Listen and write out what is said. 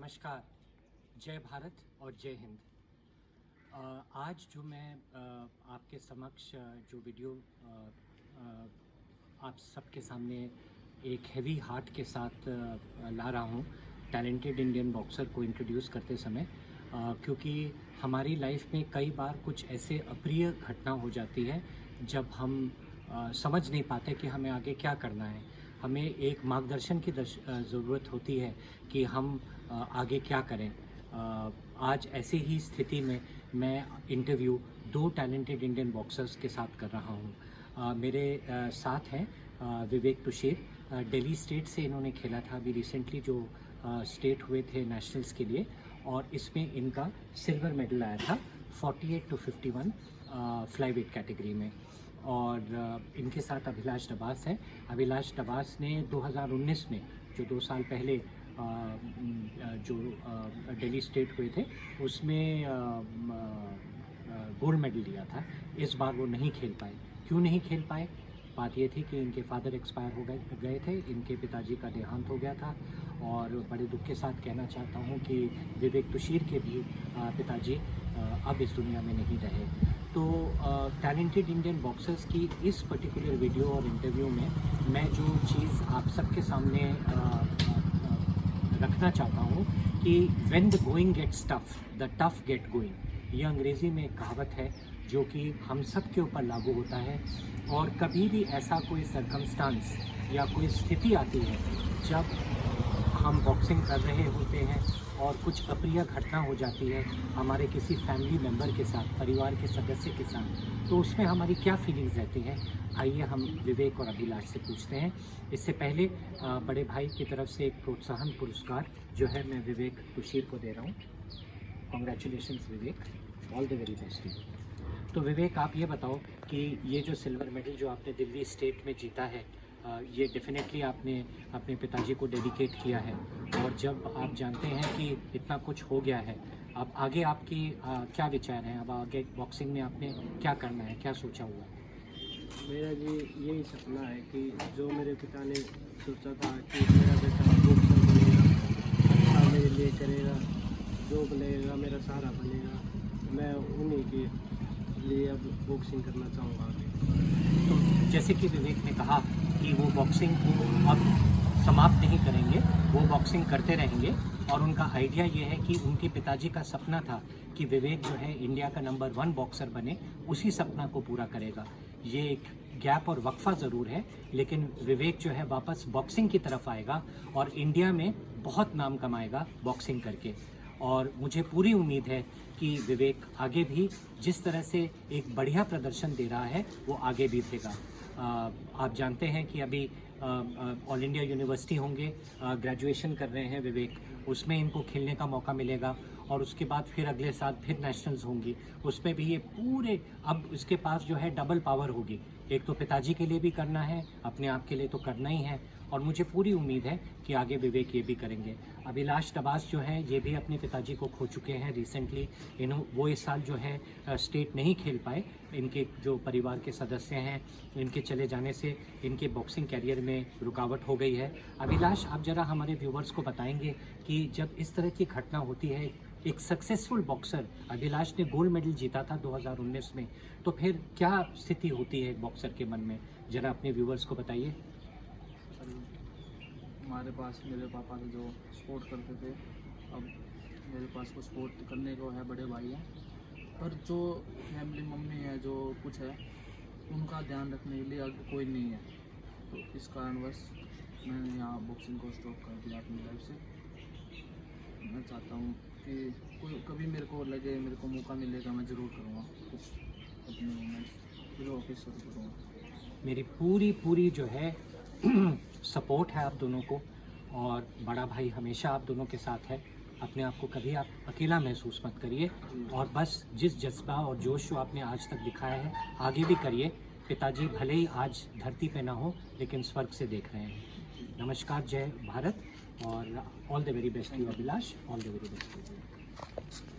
नमस्कार, जय भारत और जय हिंद। आज जो मैं आपके समक्ष जो वीडियो आप सबके सामने एक हेवी हार्ट के साथ ला रहा हूँ टैलेंटेड इंडियन बॉक्सर को इंट्रोड्यूस करते समय, क्योंकि हमारी लाइफ में कई बार कुछ ऐसे अप्रिय घटना हो जाती है जब हम समझ नहीं पाते कि हमें आगे क्या करना है। हमें एक मार्गदर्शन की ज़रूरत होती है कि हम आगे क्या करें। आज ऐसे ही स्थिति में मैं इंटरव्यू 2 टैलेंटेड इंडियन बॉक्सर्स के साथ कर रहा हूँ। मेरे साथ हैं विवेक तुषीर। दिल्ली स्टेट से इन्होंने खेला था अभी रिसेंटली, जो स्टेट हुए थे नेशनल्स के लिए, और इसमें इनका सिल्वर मेडल आया था 48 to 51 फ्लाईवेट कैटेगरी में। और इनके साथ अभिलाष डबास है। अभिलाष डबास ने 2019 में, जो 2 साल पहले जो दिल्ली स्टेट हुए थे, उसमें गोल्ड मेडल लिया था। इस बार वो नहीं खेल पाए। क्यों नहीं खेल पाए? बात ये थी कि इनके फादर एक्सपायर हो गए थे, इनके पिताजी का देहांत हो गया था। और बड़े दुख के साथ कहना चाहता हूँ कि विवेक तुषीर के भी पिताजी अब इस दुनिया में नहीं रहे। तो टैलेंटेड इंडियन बॉक्सर्स की इस पर्टिकुलर वीडियो और इंटरव्यू में मैं जो चीज़ आप सबके सामने रखना चाहता हूँ कि when the going gets tough the tough get going. ये अंग्रेज़ी में एक कहावत है जो कि हम सब के ऊपर लागू होता है। और कभी भी ऐसा कोई सरकमस्टांस या कोई स्थिति आती है जब हम बॉक्सिंग कर रहे होते हैं और कुछ अप्रिय घटना हो जाती है हमारे किसी फैमिली मेम्बर के साथ, परिवार के सदस्य के साथ, तो उसमें हमारी क्या फीलिंग्स रहती हैं, आइए हम विवेक और अभिलाष से पूछते हैं। इससे पहले बड़े भाई की तरफ से एक प्रोत्साहन पुरस्कार जो है मैं विवेक तुषीर को दे रहा हूँ। Congratulations Vivek, all the very best you. तो विवेक, आप ये बताओ कि ये जो सिल्वर मेडल जो आपने दिल्ली स्टेट में जीता है, ये डेफिनेटली आपने अपने पिताजी को डेडिकेट किया है। और जब आप जानते हैं कि इतना कुछ हो गया है, अब आगे आपकी क्या विचार हैं? अब आगे बॉक्सिंग में आपने क्या करना है, क्या सोचा हुआ है? मेरा जी यही सपना है कि जो मेरे पिता ने सोचा था कि मेरा बेटा बॉक्सर बनेगा, अच्छा मेरे लिए करेगा, जो बनेगा मेरा सहारा बनेगा, मैं उन्हीं के लिए अब बॉक्सिंग करना चाहूँगा आगे। तो जैसे कि विवेक ने कहा कि वो बॉक्सिंग को अब समाप्त नहीं करेंगे, वो बॉक्सिंग करते रहेंगे। और उनका आइडिया ये है कि उनके पिताजी का सपना था कि विवेक जो है इंडिया का नंबर 1 बॉक्सर बने, उसी सपना को पूरा करेगा। ये एक गैप और वक्फा ज़रूर है, लेकिन विवेक जो है वापस बॉक्सिंग की तरफ आएगा और इंडिया में बहुत नाम कमाएगा बॉक्सिंग करके। और मुझे पूरी उम्मीद है कि विवेक आगे भी जिस तरह से एक बढ़िया प्रदर्शन दे रहा है वो आगे भी देगा। आप जानते हैं कि अभी ऑल इंडिया यूनिवर्सिटी होंगे, ग्रेजुएशन कर रहे हैं विवेक, उसमें इनको खेलने का मौका मिलेगा। और उसके बाद फिर अगले साल फिर नेशनल्स होंगी, उसमें भी ये पूरे, अब इसके पास जो है डबल पावर होगी। एक तो पिताजी के लिए भी करना है, अपने आप के लिए तो करना ही है। और मुझे पूरी उम्मीद है कि आगे विवेक ये भी करेंगे। अभिलाष डबास जो है ये भी अपने पिताजी को खो चुके हैं रिसेंटली। वो इस साल जो है स्टेट नहीं खेल पाए। इनके जो परिवार के सदस्य हैं, इनके चले जाने से इनके बॉक्सिंग कैरियर में रुकावट हो गई है। अभिलाष, आप ज़रा हमारे व्यूवर्स को बताएंगे कि जब इस तरह की घटना होती है, एक सक्सेसफुल बॉक्सर, अभिलाष ने गोल्ड मेडल जीता था 2019 में, तो फिर क्या स्थिति होती है एक बॉक्सर के मन में? ज़रा अपने व्यूवर्स को बताइए। हमारे पास मेरे पापा तो जो स्पोर्ट करते थे, अब मेरे पास को स्पोर्ट करने को है, बड़े भाई हैं, पर जो फैमिली मम्मी है, जो कुछ है, उनका ध्यान रखने के लिए आगे कोई नहीं है। तो इस कारणवश मैंने यहाँ बॉक्सिंग को स्टॉप कर दिया अपनी लाइफ से। मैं चाहता हूँ कि कोई कभी मेरे को लगे, मेरे को मौका मिलेगा, मैं ज़रूर करूँगा कुछ अपने मूवमेंट्स फिर ऑफिस शुरू करूँगा। मेरी पूरी जो है सपोर्ट है आप दोनों को, और बड़ा भाई हमेशा आप दोनों के साथ है। अपने आप को कभी आप अकेला महसूस मत करिए, और बस जिस जज्बा और जोश जो आपने आज तक दिखाया है आगे भी करिए। पिताजी भले ही आज धरती पे ना हो, लेकिन स्वर्ग से देख रहे हैं। नमस्कार, जय भारत, और all the very best you Abhilash, all the very best you.